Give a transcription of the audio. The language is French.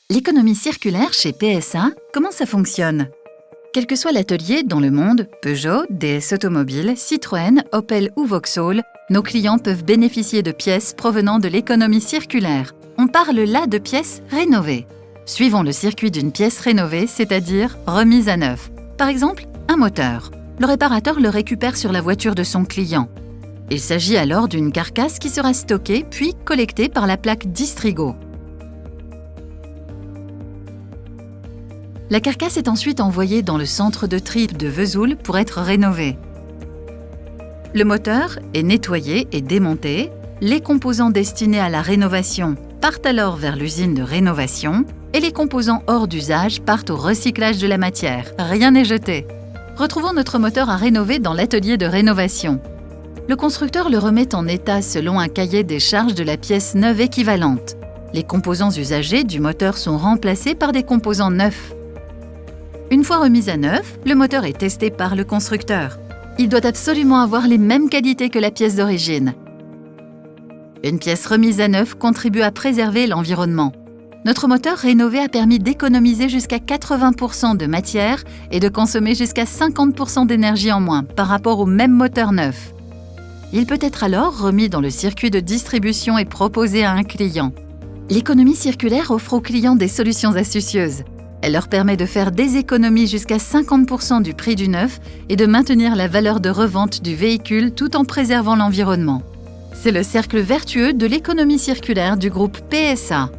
L'économie circulaire chez PSA, comment ça fonctionne? Quel que soit l'atelier dans le monde, Peugeot, DS Automobile, Citroën, Opel ou Vauxhall, nos clients peuvent bénéficier de pièces provenant de l'économie circulaire. On parle là de pièces rénovées. Suivons le circuit d'une pièce rénovée, c'est-à-dire remise à neuf. Par exemple, un moteur. Le réparateur le récupère sur la voiture de son client. Il s'agit alors d'une carcasse qui sera stockée puis collectée par la plaque Distrigo. La carcasse est ensuite envoyée dans le centre de tri de Vesoul pour être rénovée. Le moteur est nettoyé et démonté. Les composants destinés à la rénovation partent alors vers l'usine de rénovation et les composants hors d'usage partent au recyclage de la matière. Rien n'est jeté. Retrouvons notre moteur à rénover dans l'atelier de rénovation. Le constructeur le remet en état selon un cahier des charges de la pièce neuve équivalente. Les composants usagés du moteur sont remplacés par des composants neufs. Une fois remis à neuf, le moteur est testé par le constructeur. Il doit absolument avoir les mêmes qualités que la pièce d'origine. Une pièce remise à neuf contribue à préserver l'environnement. Notre moteur rénové a permis d'économiser jusqu'à 80% de matière et de consommer jusqu'à 50% d'énergie en moins par rapport au même moteur neuf. Il peut être alors remis dans le circuit de distribution et proposé à un client. L'économie circulaire offre aux clients des solutions astucieuses. Elle leur permet de faire des économies jusqu'à 50% du prix du neuf et de maintenir la valeur de revente du véhicule tout en préservant l'environnement. C'est le cercle vertueux de l'économie circulaire du groupe PSA.